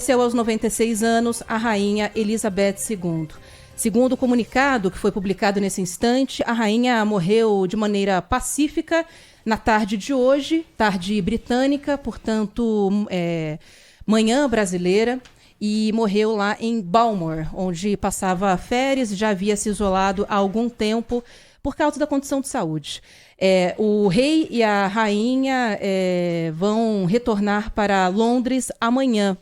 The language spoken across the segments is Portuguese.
Faleceu aos 96 anos a rainha Elizabeth II. Segundo o comunicado que foi publicado nesse instante, a rainha morreu de maneira pacífica na tarde de hoje, tarde britânica, portanto, manhã brasileira, e morreu lá em Balmoral, onde passava férias e já havia se isolado há algum tempo por causa da condição de saúde. O rei e a rainha vão retornar para Londres amanhã.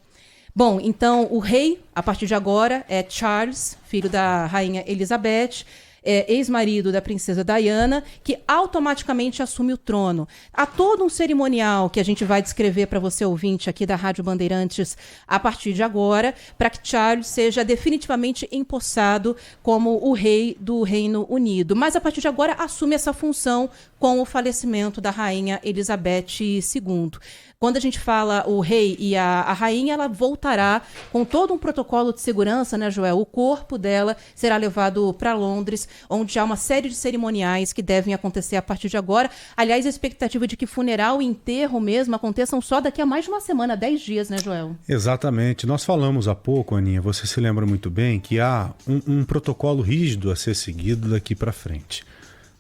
Bom, então o rei, a partir de agora, é Charles, filho da rainha Elizabeth, ex-marido da princesa Diana, que automaticamente assume o trono. Há todo um cerimonial que a gente vai descrever para você, ouvinte, aqui da Rádio Bandeirantes, a partir de agora, para que Charles seja definitivamente empossado como o rei do Reino Unido. Mas, a partir de agora, assume essa função com o falecimento da rainha Elizabeth II. Quando a gente fala o rei e a rainha, ela voltará com todo um protocolo de segurança, né, Joel? O corpo dela será levado para Londres, onde há uma série de cerimoniais que devem acontecer a partir de agora. Aliás, a expectativa de que funeral e enterro mesmo aconteçam só daqui a mais de uma semana, 10 dias, né, Joel? Exatamente. Nós falamos há pouco, Aninha, você se lembra muito bem, que há um protocolo rígido a ser seguido daqui para frente.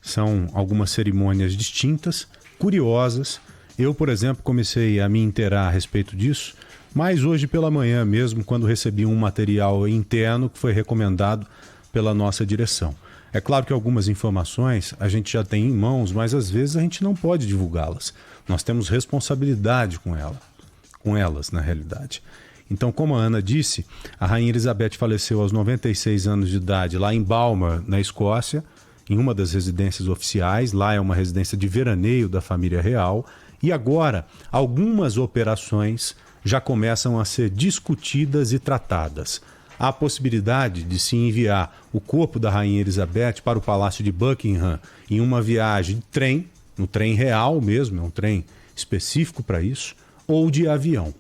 São algumas cerimônias distintas, curiosas. Eu, por exemplo, comecei a me inteirar a respeito disso, mas hoje pela manhã mesmo, quando recebi um material interno que foi recomendado pela nossa direção. É claro que algumas informações a gente já tem em mãos, mas às vezes a gente não pode divulgá-las. Nós temos responsabilidade com elas, na realidade. Então, como a Ana disse, a rainha Elizabeth faleceu aos 96 anos de idade lá em Balmoral, na Escócia, em uma das residências oficiais. Lá é uma residência de veraneio da família real. E agora, algumas operações já começam a ser discutidas e tratadas. Há a possibilidade de se enviar o corpo da rainha Elizabeth para o Palácio de Buckingham em uma viagem de trem, no trem real mesmo, é um trem específico para isso, ou de avião,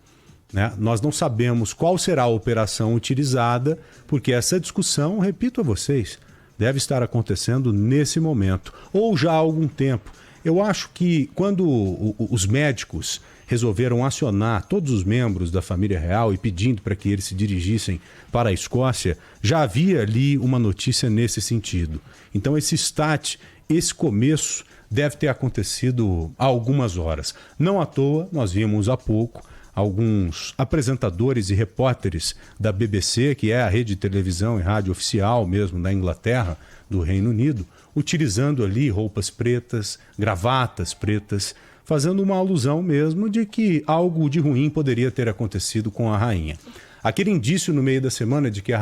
né? Nós não sabemos qual será a operação utilizada, porque essa discussão, repito a vocês, deve estar acontecendo nesse momento, ou já há algum tempo. Eu acho que quando os médicos resolveram acionar todos os membros da família real e pedindo para que eles se dirigissem para a Escócia, já havia ali uma notícia nesse sentido. Então esse começo deve ter acontecido há algumas horas. Não à toa, nós vimos há pouco alguns apresentadores e repórteres da BBC, que é a rede de televisão e rádio oficial mesmo da Inglaterra, do Reino Unido, utilizando ali roupas pretas, gravatas pretas, fazendo uma alusão mesmo de que algo de ruim poderia ter acontecido com a rainha. Aquele indício no meio da semana de que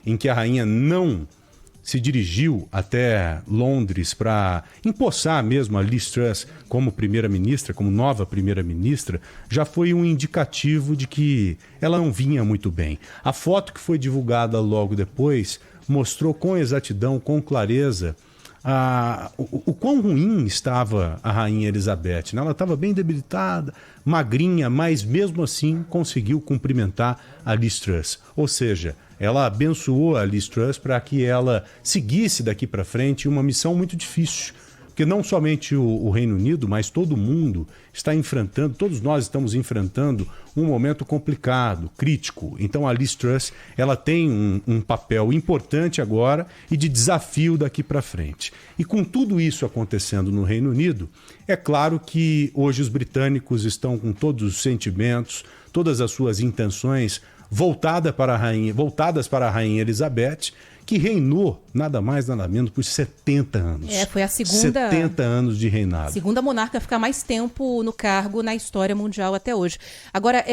em que a rainha não se dirigiu até Londres para empossar mesmo a Liz Truss como primeira-ministra, como nova primeira-ministra, já foi um indicativo de que ela não vinha muito bem. A foto que foi divulgada logo depois mostrou com exatidão, com clareza, o quão ruim estava a rainha Elizabeth, né? Ela estava bem debilitada, magrinha, mas mesmo assim conseguiu cumprimentar a Liz Truss. Ou seja, ela abençoou a Liz Truss para que ela seguisse daqui para frente uma missão muito difícil. Porque não somente o Reino Unido, mas todo mundo está enfrentando, todos nós estamos enfrentando um momento complicado, crítico. Então a Liz Truss, ela tem um papel importante agora e de desafio daqui para frente. E com tudo isso acontecendo no Reino Unido, é claro que hoje os britânicos estão com todos os sentimentos, todas as suas intenções voltadas para a rainha Elizabeth, que reinou nada mais, nada menos por 70 anos. Foi a segunda... 70 anos de reinado. Segunda monarca a ficar mais tempo no cargo na história mundial até hoje. Agora,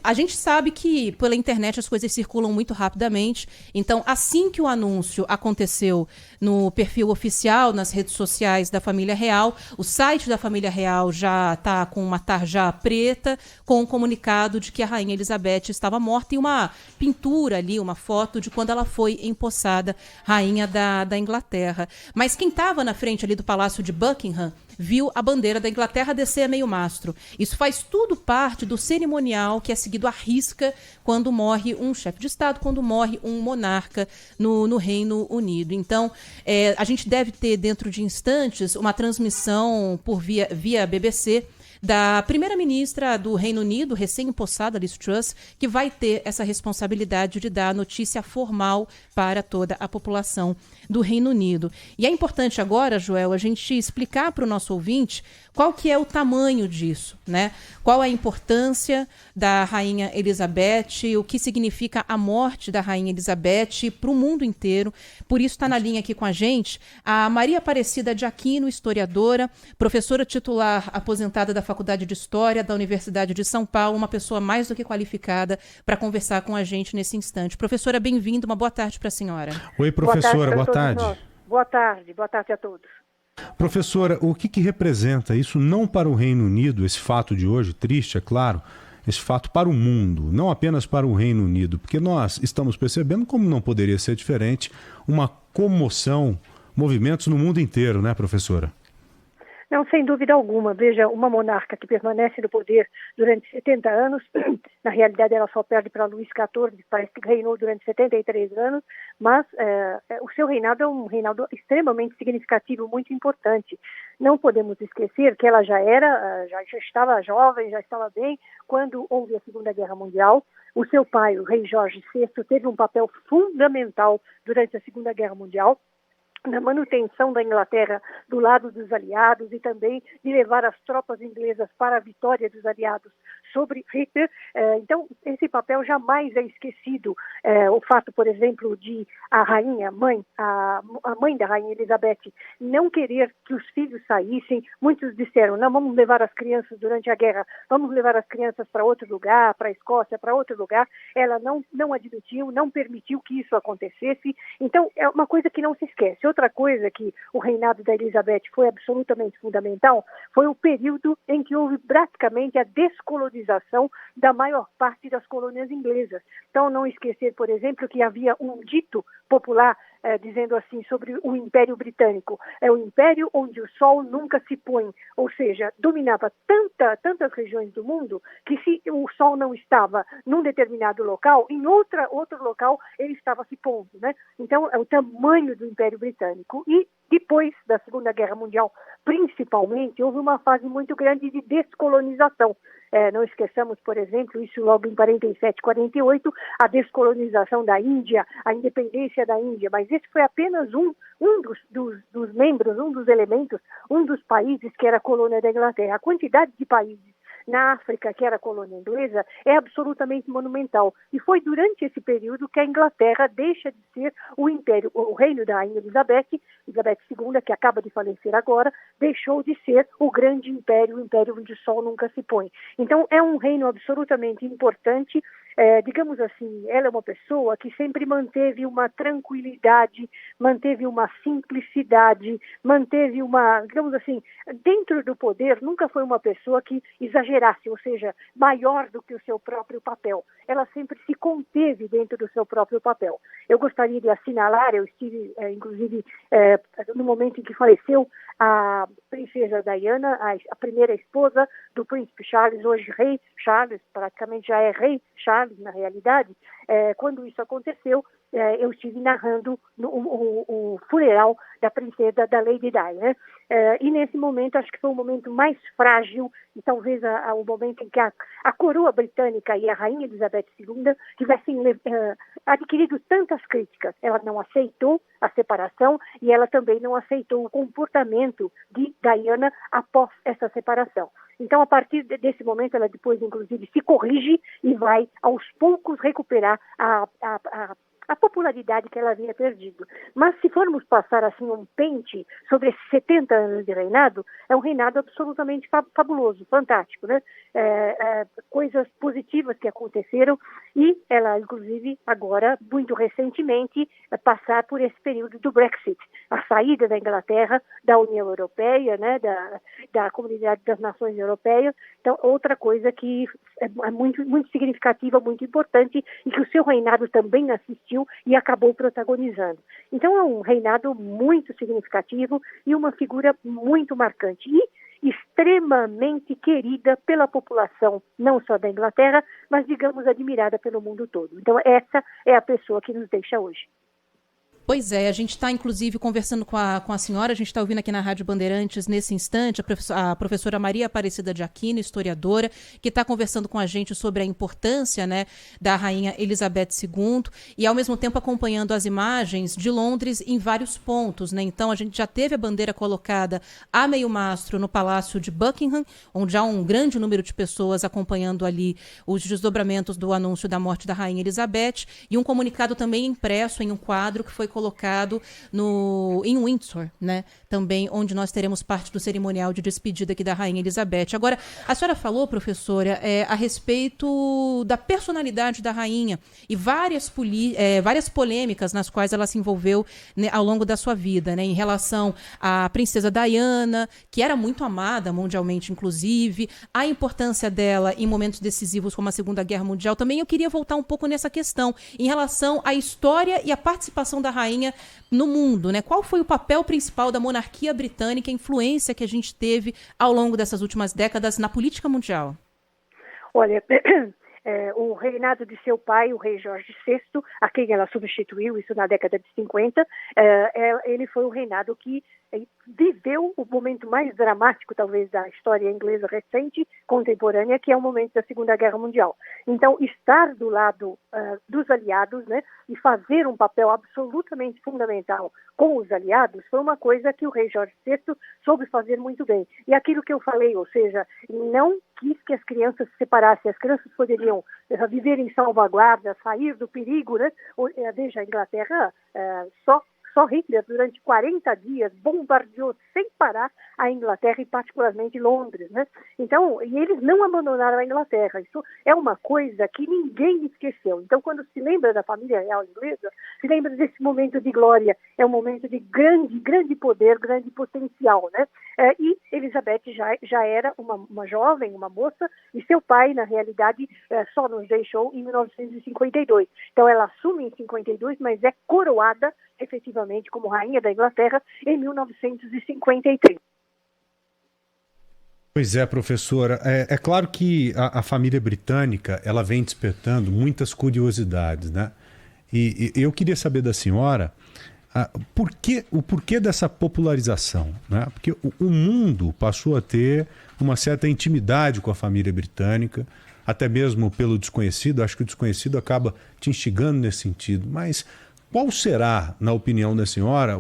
a gente sabe que pela internet as coisas circulam muito rapidamente. Então, assim que o anúncio aconteceu no perfil oficial, nas redes sociais da família real, o site da família real já está com uma tarja preta, com um comunicado de que a rainha Elizabeth estava morta e uma pintura ali, uma foto de quando ela foi empossada rainha da Inglaterra. Mas quem estava na frente ali do Palácio de Buckingham viu a bandeira da Inglaterra descer a meio mastro. Isso faz tudo parte do cerimonial que é seguido à risca quando morre um chefe de Estado, quando morre um monarca no Reino Unido. Então, a gente deve ter dentro de instantes uma transmissão via BBC da primeira-ministra do Reino Unido, recém-empossada, Liz Truss, que vai ter essa responsabilidade de dar a notícia formal para toda a população do Reino Unido. E é importante agora, Joel, a gente explicar para o nosso ouvinte qual que é o tamanho disso, né? Qual a importância da Rainha Elizabeth, o que significa a morte da Rainha Elizabeth para o mundo inteiro. Por isso está na linha aqui com a gente a Maria Aparecida de Aquino, historiadora, professora titular aposentada da Faculdade de História da Universidade de São Paulo, uma pessoa mais do que qualificada para conversar com a gente nesse instante. Professora, bem-vinda, uma boa tarde para a senhora. Oi, professora, boa tarde. Boa tarde a todos. Professora, o que representa isso não para o Reino Unido, esse fato de hoje, triste, é claro, esse fato para o mundo, não apenas para o Reino Unido, porque nós estamos percebendo, como não poderia ser diferente, uma comoção, movimentos no mundo inteiro, né, professora? Não, sem dúvida alguma. Veja, uma monarca que permanece no poder durante 70 anos, na realidade ela só perde para Luís XIV, que parece que reinou durante 73 anos, mas o seu reinado é um reinado extremamente significativo, muito importante. Não podemos esquecer que ela já estava jovem, já estava bem, quando houve a Segunda Guerra Mundial. O seu pai, o rei Jorge VI, teve um papel fundamental durante a Segunda Guerra Mundial, na manutenção da Inglaterra do lado dos aliados e também de levar as tropas inglesas para a vitória dos aliados sobre Hitler. Então, esse papel jamais é esquecido. O fato, por exemplo, de a rainha, a mãe da rainha Elizabeth, não querer que os filhos saíssem. Muitos disseram, não, vamos levar as crianças durante a guerra, vamos levar as crianças para outro lugar, para a Escócia, para outro lugar. Ela não admitiu, não permitiu que isso acontecesse. Então, é uma coisa que não se esquece. Outra coisa que o reinado da Elizabeth foi absolutamente fundamental foi o período em que houve praticamente a descolonização da maior parte das colônias inglesas. Então, não esquecer, por exemplo, que havia um dito popular dizendo assim sobre o Império Britânico. É o império onde o sol nunca se põe, ou seja, dominava tantas regiões do mundo que se o sol não estava num determinado local, em outro local ele estava se pondo, né? Então, é o tamanho do Império Britânico. E depois da Segunda Guerra Mundial, principalmente, houve uma fase muito grande de descolonização. Não esqueçamos, por exemplo, isso logo em 47, 48, a descolonização da Índia, a independência da Índia, mas esse foi apenas um dos membros, um dos elementos, um dos países que era colônia da Inglaterra. A quantidade de países na África, que era colônia inglesa, é absolutamente monumental. E foi durante esse período que a Inglaterra deixa de ser o império, o reino da rainha Elizabeth II, que acaba de falecer agora, deixou de ser o grande império, o império onde o sol nunca se põe. Então, é um reino absolutamente importante. Digamos assim, ela é uma pessoa que sempre manteve uma tranquilidade, manteve uma simplicidade, manteve uma, digamos assim, dentro do poder, nunca foi uma pessoa que exagerasse, ou seja, maior do que o seu próprio papel. Ela sempre se conteve dentro do seu próprio papel. Eu gostaria de assinalar, eu estive, inclusive, no momento em que faleceu a princesa Diana, a primeira esposa do príncipe Charles, hoje rei Charles, praticamente já é rei Charles na realidade. Quando isso aconteceu, eu estive narrando o funeral da princesa, da Lady Di, né? E nesse momento, acho que foi o momento mais frágil e talvez o momento em que a coroa britânica e a rainha Elizabeth II tivessem adquirido tantas críticas. Ela não aceitou a separação e ela também não aceitou o comportamento de Diana após essa separação. Então, a partir desse momento, ela depois, inclusive, se corrige e vai, aos poucos, recuperar a popularidade que ela havia perdido. Mas se formos passar assim um pente sobre esses 70 anos de reinado, é um reinado absolutamente fabuloso, fantástico, né? Coisas positivas que aconteceram e ela, inclusive, agora, muito recentemente, passar por esse período do Brexit, a saída da Inglaterra da União Europeia, né? Da Comunidade das Nações Europeias. Então, outra coisa que é muito, muito significativa, muito importante e que o seu reinado também assistiu e acabou protagonizando. Então é um reinado muito significativo e uma figura muito marcante e extremamente querida pela população, não só da Inglaterra, mas, digamos, admirada pelo mundo todo. Então essa é a pessoa que nos deixa hoje. Pois é, a gente está, inclusive, conversando com a senhora, a gente está ouvindo aqui na Rádio Bandeirantes, nesse instante, a professora Maria Aparecida de Aquino, historiadora, que está conversando com a gente sobre a importância, né, da Rainha Elizabeth II e, ao mesmo tempo, acompanhando as imagens de Londres em vários pontos, né? Então, a gente já teve a bandeira colocada a meio mastro no Palácio de Buckingham, onde há um grande número de pessoas acompanhando ali os desdobramentos do anúncio da morte da Rainha Elizabeth, e um comunicado também impresso em um quadro que foi colocado em Windsor, né? Também onde nós teremos parte do cerimonial de despedida aqui da Rainha Elizabeth. Agora, a senhora falou, professora, a respeito da personalidade da rainha e várias polêmicas nas quais ela se envolveu, né, ao longo da sua vida, né? Em relação à princesa Diana, que era muito amada mundialmente, inclusive, a importância dela em momentos decisivos como a Segunda Guerra Mundial. Também eu queria voltar um pouco nessa questão em relação à história e à participação da rainha no mundo, né? Qual foi o papel principal da monarquia britânica, a influência que a gente teve ao longo dessas últimas décadas na política mundial? Olha, o reinado de seu pai, o rei Jorge VI, a quem ela substituiu, isso na década de 50, ele foi o reinado que viveu o momento mais dramático, talvez, da história inglesa recente, contemporânea, que é o momento da Segunda Guerra Mundial. Então, estar do lado dos aliados, né, e fazer um papel absolutamente fundamental com os aliados foi uma coisa que o rei Jorge VI soube fazer muito bem. E aquilo que eu falei, ou seja, não quis que as crianças se separassem, as crianças poderiam viver em salvaguarda, sair do perigo, né? Veja, a Inglaterra só Hitler, durante 40 dias, bombardeou sem parar a Inglaterra e particularmente Londres, né? Então, e eles não abandonaram a Inglaterra. Isso é uma coisa que ninguém esqueceu. Então, quando se lembra da família real inglesa, se lembra desse momento de glória. É um momento de grande poder, grande potencial, né? E Elizabeth já era uma jovem, uma moça, e seu pai, na realidade, só nos deixou em 1952. Então, ela assume em 52, mas é coroada efetivamente como rainha da Inglaterra em 1953. Pois é, professora. É claro que a família britânica ela vem despertando muitas curiosidades, né? E eu queria saber da senhora o porquê dessa popularização, né? Porque o mundo passou a ter uma certa intimidade com a família britânica, até mesmo pelo desconhecido. Acho que o desconhecido acaba te instigando nesse sentido, mas qual será, na opinião da senhora,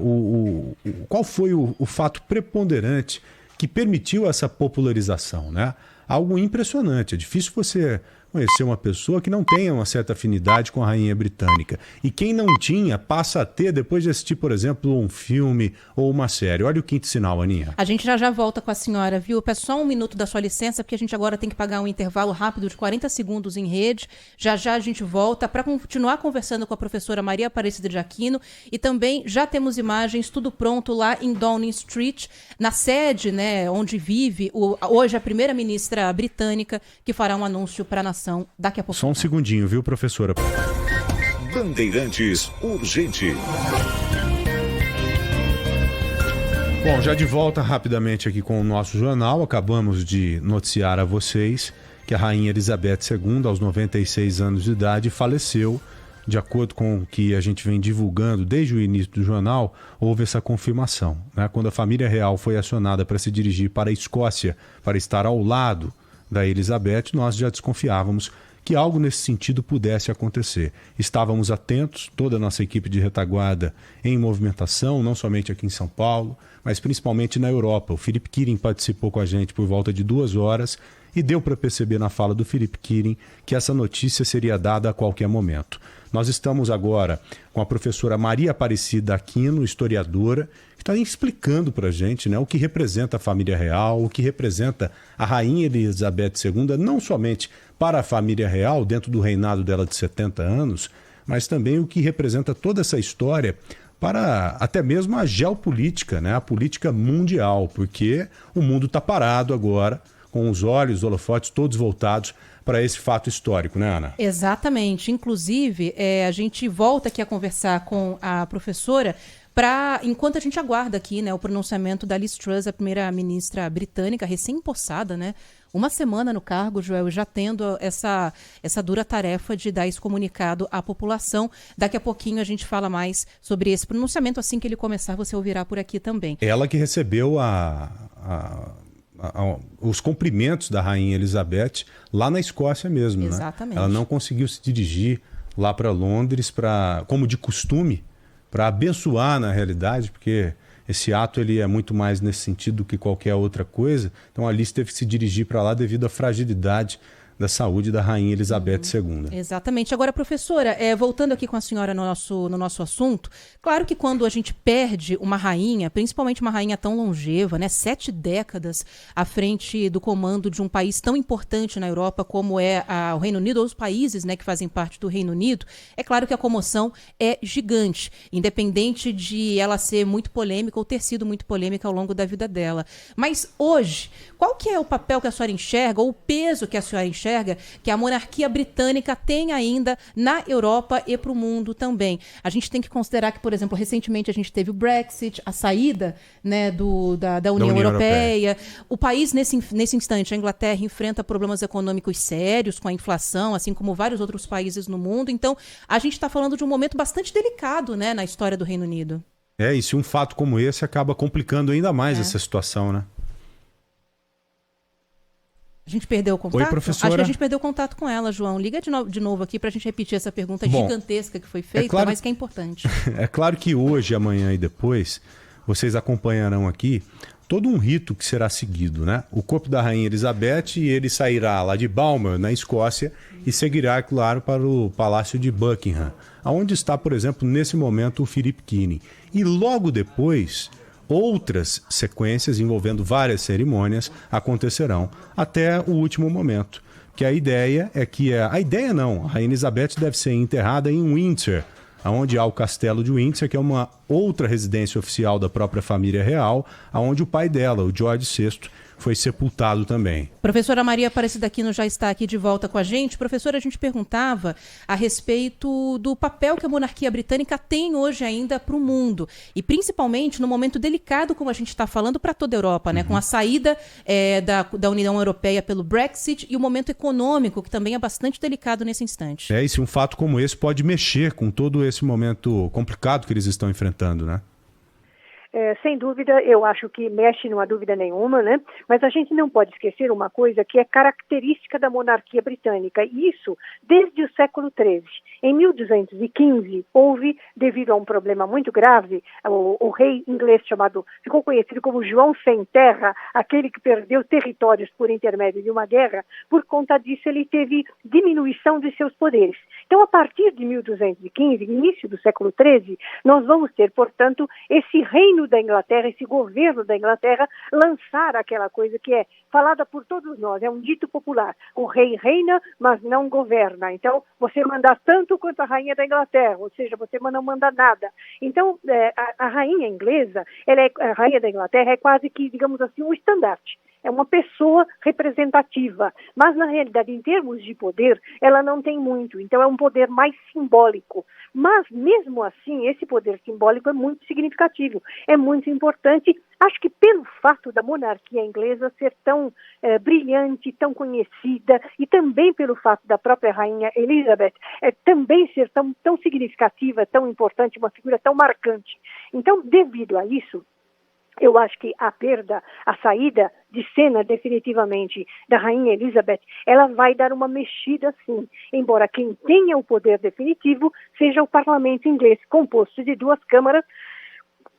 qual foi o fato preponderante que permitiu essa popularização, né? Algo impressionante. É difícil você conhecer uma pessoa que não tenha uma certa afinidade com a rainha britânica. E quem não tinha, passa a ter depois de assistir, por exemplo, um filme ou uma série. Olha o quinto sinal, Aninha. A gente já volta com a senhora, viu? Peço só um minuto da sua licença, porque a gente agora tem que pagar um intervalo rápido de 40 segundos em rede. Já a gente volta para continuar conversando com a professora Maria Aparecida de Aquino. E também já temos imagens, tudo pronto lá em Downing Street, na sede, né, onde vive hoje a primeira-ministra britânica, que fará um anúncio para a nação daqui a pouco. Só um segundinho, viu, professora? Bandeirantes Urgente. Bom, já de volta rapidamente aqui com o nosso jornal. Acabamos de noticiar a vocês que a rainha Elizabeth II, aos 96 anos de idade, faleceu. De acordo com o que a gente vem divulgando desde o início do jornal, houve essa confirmação, né? Quando a família real foi acionada para se dirigir para a Escócia, para estar ao lado da Elizabeth, nós já desconfiávamos que algo nesse sentido pudesse acontecer. Estávamos atentos, toda a nossa equipe de retaguarda em movimentação, não somente aqui em São Paulo, mas principalmente na Europa. O Philip Keating participou com a gente por volta de 2 horas e deu para perceber na fala do Philip Keating que essa notícia seria dada a qualquer momento. Nós estamos agora com a professora Maria Aparecida Aquino, historiadora, que está explicando para a gente, né, o que representa a família real, o que representa a rainha Elizabeth II, não somente para a família real, dentro do reinado dela de 70 anos, mas também o que representa toda essa história para até mesmo a geopolítica, né, a política mundial, porque o mundo está parado agora, com os olhos, os holofotes todos voltados para esse fato histórico, né, Ana? Exatamente. Inclusive, a gente volta aqui a conversar com a professora enquanto a gente aguarda aqui, né, o pronunciamento da Liz Truss, a primeira-ministra britânica, recém-empossada, né, Uma semana no cargo, Joel, já tendo essa dura tarefa de dar esse comunicado à população. Daqui a pouquinho a gente fala mais sobre esse pronunciamento. Assim que ele começar, você ouvirá por aqui também. Ela que recebeu os cumprimentos da Rainha Elizabeth lá na Escócia mesmo. Exatamente. Né? Ela não conseguiu se dirigir lá para Londres, como de costume, para abençoar na realidade, porque esse ato ele é muito mais nesse sentido do que qualquer outra coisa. Então a Alice teve que se dirigir para lá devido à fragilidade da saúde da Rainha Elizabeth II. Exatamente. Agora, professora, voltando aqui com a senhora no nosso assunto, claro que quando a gente perde uma rainha, principalmente uma rainha tão longeva, né, 7 décadas à frente do comando de um país tão importante na Europa como é o Reino Unido, ou os países, né, que fazem parte do Reino Unido, é claro que a comoção é gigante, independente de ela ser muito polêmica ou ter sido muito polêmica ao longo da vida dela. Mas hoje, qual que é o papel que a senhora enxerga, ou o peso que a senhora enxerga que a monarquia britânica tem ainda na Europa e para o mundo também? A gente tem que considerar que, por exemplo, recentemente a gente teve o Brexit, a saída, né, da União Europeia. O país, nesse instante, a Inglaterra enfrenta problemas econômicos sérios com a inflação, assim como vários outros países no mundo. Então, a gente está falando de um momento bastante delicado, né, na história do Reino Unido. E se um fato como esse acaba complicando ainda mais essa situação, né? A gente perdeu o contato? Oi, professora. Acho que a gente perdeu o contato com ela, João. Liga de novo aqui para a gente repetir essa pergunta gigantesca que foi feita, mas que é importante. É claro que hoje, amanhã e depois, vocês acompanharão aqui todo um rito que será seguido, né? O corpo da Rainha Elizabeth, ele sairá lá de Balmoral, na Escócia, e seguirá, claro, para o Palácio de Buckingham, onde está, por exemplo, nesse momento, o Philip Keane. E logo depois, outras sequências envolvendo várias cerimônias acontecerão até o último momento. Que a ideia é que... A Rainha Elizabeth deve ser enterrada em Windsor, onde há o Castelo de Windsor, que é uma outra residência oficial da própria família real, onde o pai dela, o George VI, foi sepultado também. Professora Maria Aparecida Aquino já está aqui de volta com a gente. Professora, a gente perguntava a respeito do papel que a monarquia britânica tem hoje ainda para o mundo, e principalmente no momento delicado, como a gente está falando, para toda a Europa, né? Com a saída da União Europeia pelo Brexit e o momento econômico, que também é bastante delicado nesse instante. E se um fato como esse pode mexer com todo esse momento complicado que eles estão enfrentando, né? Sem dúvida, eu acho que mexe, não há dúvida nenhuma, né? Mas a gente não pode esquecer uma coisa que é característica da monarquia britânica, e isso desde o século XIII. Em 1215, houve, devido a um problema muito grave, o rei inglês ficou conhecido como João Sem Terra, aquele que perdeu territórios por intermédio de uma guerra. Por conta disso, ele teve diminuição de seus poderes. Então, a partir de 1215, início do século XIII, nós vamos ter, portanto, esse reino da Inglaterra, esse governo da Inglaterra, lançar aquela coisa que é falada por todos nós, é um dito popular: o rei reina, mas não governa. Então, você manda tanto quanto a rainha da Inglaterra, ou seja, você não manda nada. Então, a rainha inglesa, a rainha da Inglaterra é quase que, digamos assim, um estandarte. É uma pessoa representativa, mas na realidade, em termos de poder, ela não tem muito, então é um poder mais simbólico. Mas mesmo assim, esse poder simbólico é muito significativo, é muito importante. Acho que pelo fato da monarquia inglesa ser tão brilhante, tão conhecida, e também pelo fato da própria rainha Elizabeth também ser tão significativa, tão importante, uma figura tão marcante. Então, devido a isso, eu acho que a saída de cena definitivamente da rainha Elizabeth, ela vai dar uma mexida sim, embora quem tenha o poder definitivo seja o parlamento inglês, composto de 2 câmaras,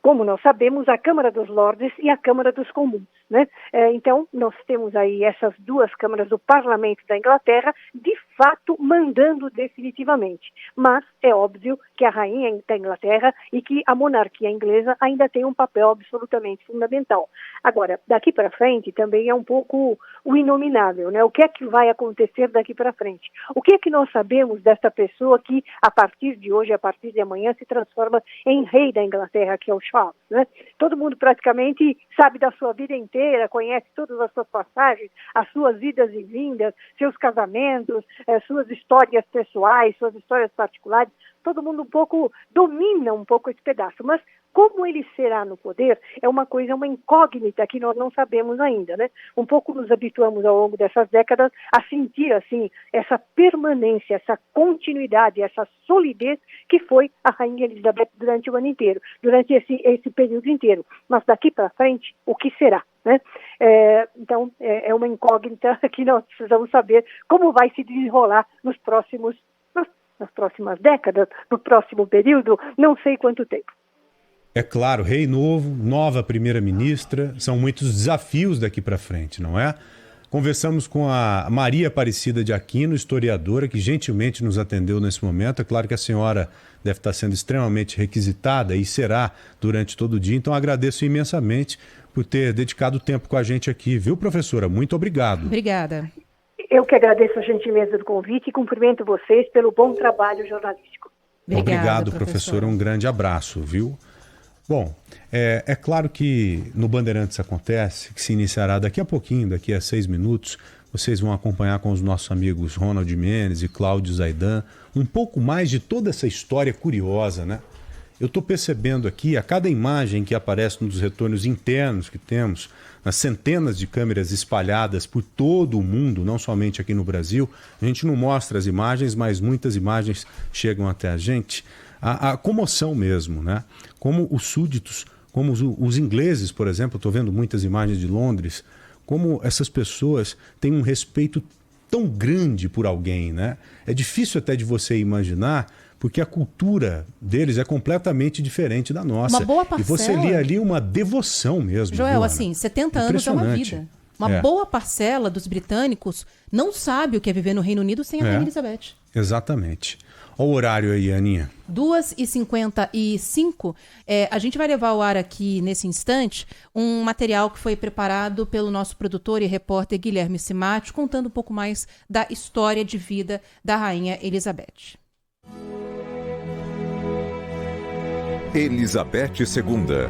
como nós sabemos, a Câmara dos Lordes e a Câmara dos Comuns, né? Então, nós temos aí essas 2 câmaras do Parlamento da Inglaterra, de fato, mandando definitivamente. Mas é óbvio que a rainha da Inglaterra e que a monarquia inglesa ainda tem um papel absolutamente fundamental. Agora, daqui para frente também é um pouco o inominável, né? O que é que vai acontecer daqui para frente? O que é que nós sabemos desta pessoa que, a partir de hoje, a partir de amanhã, se transforma em rei da Inglaterra, que é o Charles, né? Todo mundo praticamente sabe da sua vida inteira, conhece todas as suas passagens, as suas idas e vindas, seus casamentos, suas histórias pessoais, suas histórias particulares. Todo mundo domina um pouco esse pedaço, mas Como ele será no poder é uma incógnita que nós não sabemos ainda, né? Um pouco nos habituamos ao longo dessas décadas a sentir, assim, essa permanência, essa continuidade, essa solidez que foi a Rainha Elizabeth durante o ano inteiro, durante esse período inteiro. Mas daqui para frente, o que será, né? Então, é uma incógnita que nós precisamos saber como vai se desenrolar nas próximas décadas, no próximo período, não sei quanto tempo. É claro, rei novo, nova primeira-ministra, são muitos desafios daqui para frente, não é? Conversamos com a Maria Aparecida de Aquino, historiadora, que gentilmente nos atendeu nesse momento. É claro que a senhora deve estar sendo extremamente requisitada e será durante todo o dia, então agradeço imensamente por ter dedicado tempo com a gente aqui, viu, professora? Muito obrigado. Obrigada. Eu que agradeço a gentileza do convite e cumprimento vocês pelo bom trabalho jornalístico. Obrigada, obrigado, professora. Um grande abraço, viu? Bom, é claro que no Bandeirantes Acontece, que se iniciará daqui a pouquinho, daqui a 6 minutos, vocês vão acompanhar com os nossos amigos Ronald Mendes e Cláudio Zaidan um pouco mais de toda essa história curiosa, né? Eu estou percebendo aqui, a cada imagem que aparece nos retornos internos que temos, nas centenas de câmeras espalhadas por todo o mundo, não somente aqui no Brasil, a gente não mostra as imagens, mas muitas imagens chegam até a gente. A comoção mesmo, né? Como os súditos, como os ingleses, por exemplo, estou vendo muitas imagens de Londres, como essas pessoas têm um respeito tão grande por alguém, né? É difícil até de você imaginar, porque a cultura deles é completamente diferente da nossa. Uma boa parcela. E você lê ali uma devoção mesmo. Joel, viu, assim, 70 anos é uma vida. Uma boa parcela dos britânicos não sabe o que é viver no Reino Unido sem a Rainha Elizabeth. Exatamente. Olha o horário aí, Aninha. 2h55. A gente vai levar ao ar aqui, nesse instante, um material que foi preparado pelo nosso produtor e repórter Guilherme Simati, contando um pouco mais da história de vida da Rainha Elizabeth. Elizabeth II.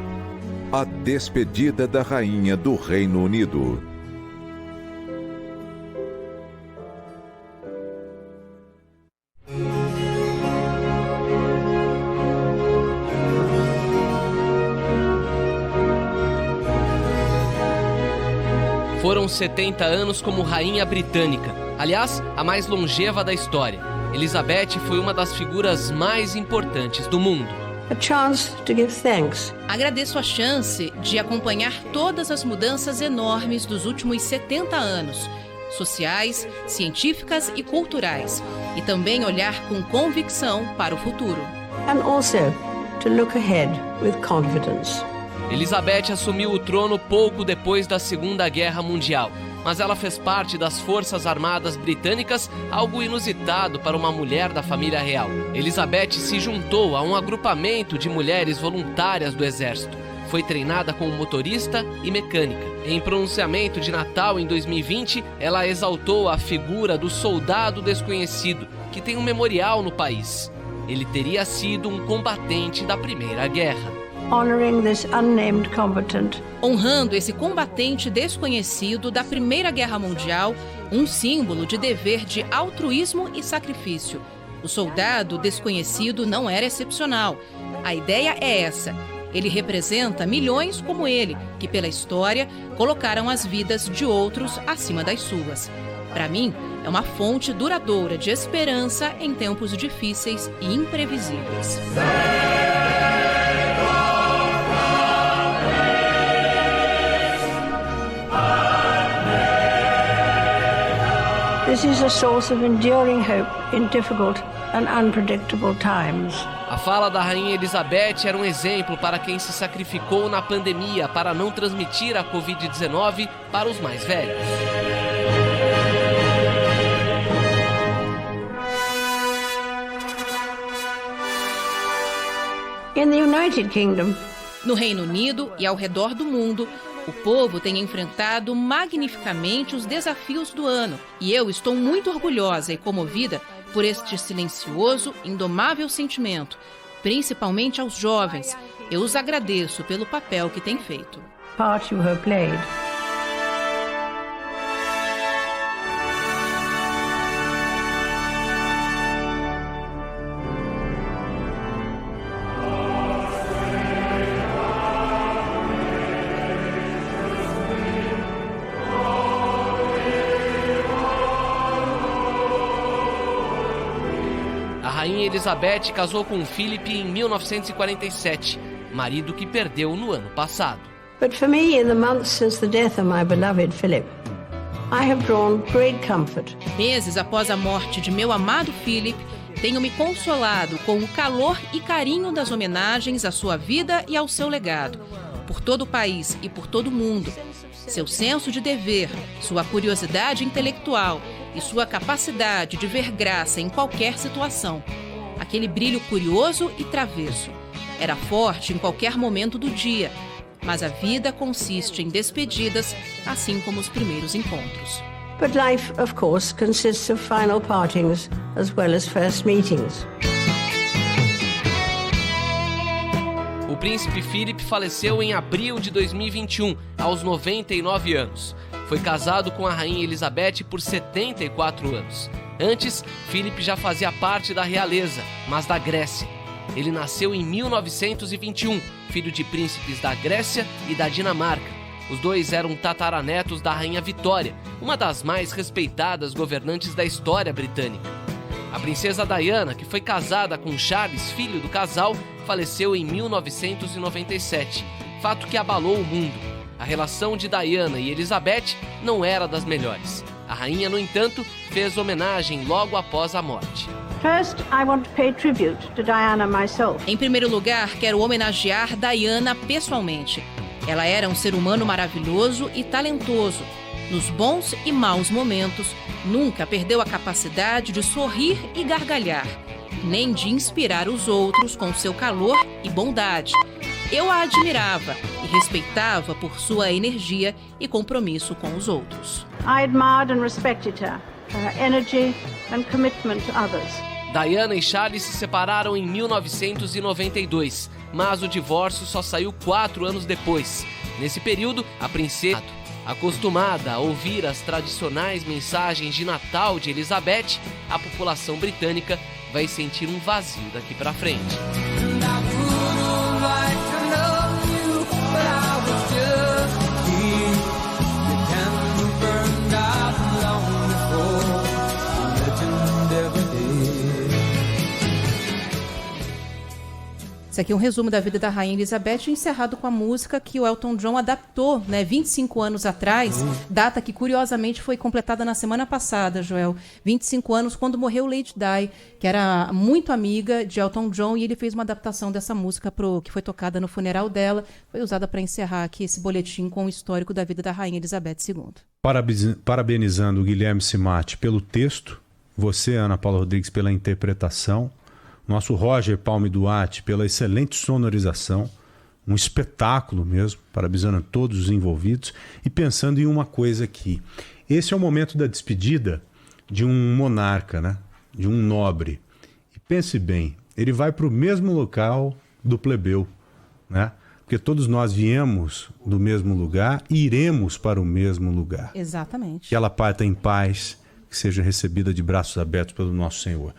A despedida da Rainha do Reino Unido. Foram 70 anos como rainha britânica, aliás, a mais longeva da história. Elizabeth foi uma das figuras mais importantes do mundo. Agradeço a chance de acompanhar todas as mudanças enormes dos últimos 70 anos, sociais, científicas e culturais, e também olhar com convicção para o futuro. And also to look ahead with confidence. Elizabeth assumiu o trono pouco depois da Segunda Guerra Mundial, mas ela fez parte das Forças Armadas Britânicas, algo inusitado para uma mulher da família real. Elizabeth se juntou a um agrupamento de mulheres voluntárias do Exército. Foi treinada como motorista e mecânica. Em pronunciamento de Natal em 2020, ela exaltou a figura do soldado desconhecido, que tem um memorial no país. Ele teria sido um combatente da Primeira Guerra. Honoring this unnamed combatant. Honrando esse combatente desconhecido da Primeira Guerra Mundial, um símbolo de dever de altruísmo e sacrifício. O soldado desconhecido não era excepcional. A ideia é essa. Ele representa milhões como ele, que pela história colocaram as vidas de outros acima das suas. Para mim, é uma fonte duradoura de esperança em tempos difíceis e imprevisíveis. This is a source of enduring hope in difficult and unpredictable times. A fala da Rainha Elizabeth era um exemplo para quem se sacrificou na pandemia para não transmitir a Covid-19 para os mais velhos. In the United Kingdom, no Reino Unido e ao redor do mundo, o povo tem enfrentado magnificamente os desafios do ano. E eu estou muito orgulhosa e comovida por este silencioso, indomável sentimento, principalmente aos jovens. Eu os agradeço pelo papel que têm feito. Part you have played. Rainha Elizabeth casou com Philip em 1947, marido que perdeu no ano passado. But for me, in the months since the death of my beloved Philip, I have drawn great comfort. Meses após a morte de meu amado Philip, tenho me consolado com o calor e carinho das homenagens à sua vida e ao seu legado, por todo o país e por todo o mundo. Seu senso de dever, sua curiosidade intelectual e sua capacidade de ver graça em qualquer situação. Aquele brilho curioso e travesso. Era forte em qualquer momento do dia, mas a vida consiste em despedidas, assim como os primeiros encontros. But life, of course, consists of final partings as well as first meetings. O príncipe Philip faleceu em abril de 2021, aos 99 anos. Foi casado com a rainha Elizabeth por 74 anos. Antes, Philip já fazia parte da realeza, mas da Grécia. Ele nasceu em 1921, filho de príncipes da Grécia e da Dinamarca. Os dois eram tataranetos da rainha Vitória, uma das mais respeitadas governantes da história britânica. A princesa Diana, que foi casada com Charles, filho do casal, faleceu em 1997, fato que abalou o mundo. A relação de Diana e Elizabeth não era das melhores. A rainha, no entanto, fez homenagem logo após a morte. First, I want to pay tribute to Diana myself. Em primeiro lugar, quero homenagear Diana pessoalmente. Ela era um ser humano maravilhoso e talentoso. Nos bons e maus momentos, nunca perdeu a capacidade de sorrir e gargalhar, nem de inspirar os outros com seu calor e bondade. Eu a admirava e respeitava por sua energia e compromisso com os outros. I admired and respected her for her energy and commitment to others. Diana e Charles se separaram em 1992, mas o divórcio só saiu 4 anos depois. Nesse período, a princesa, acostumada a ouvir as tradicionais mensagens de Natal de Elizabeth, a população britânica vai sentir um vazio daqui para frente. Esse aqui é um resumo da vida da Rainha Elizabeth, encerrado com a música que o Elton John adaptou, 25 anos atrás, data que curiosamente foi completada na semana passada, Joel. 25 anos, quando morreu Lady Di, que era muito amiga de Elton John, e ele fez uma adaptação dessa música que foi tocada no funeral dela, foi usada para encerrar aqui esse boletim com o histórico da vida da Rainha Elizabeth II. Parabenizando o Guilherme Simati pelo texto, você, Ana Paula Rodrigues, pela interpretação, nosso Roger Palme Duarte pela excelente sonorização, um espetáculo mesmo, parabenizando todos os envolvidos e pensando em uma coisa aqui. Esse é o momento da despedida de um monarca, né? De um nobre. E pense bem, ele vai para o mesmo local do plebeu, né? Porque todos nós viemos do mesmo lugar e iremos para o mesmo lugar. Exatamente. Que ela parta em paz, que seja recebida de braços abertos pelo nosso Senhor.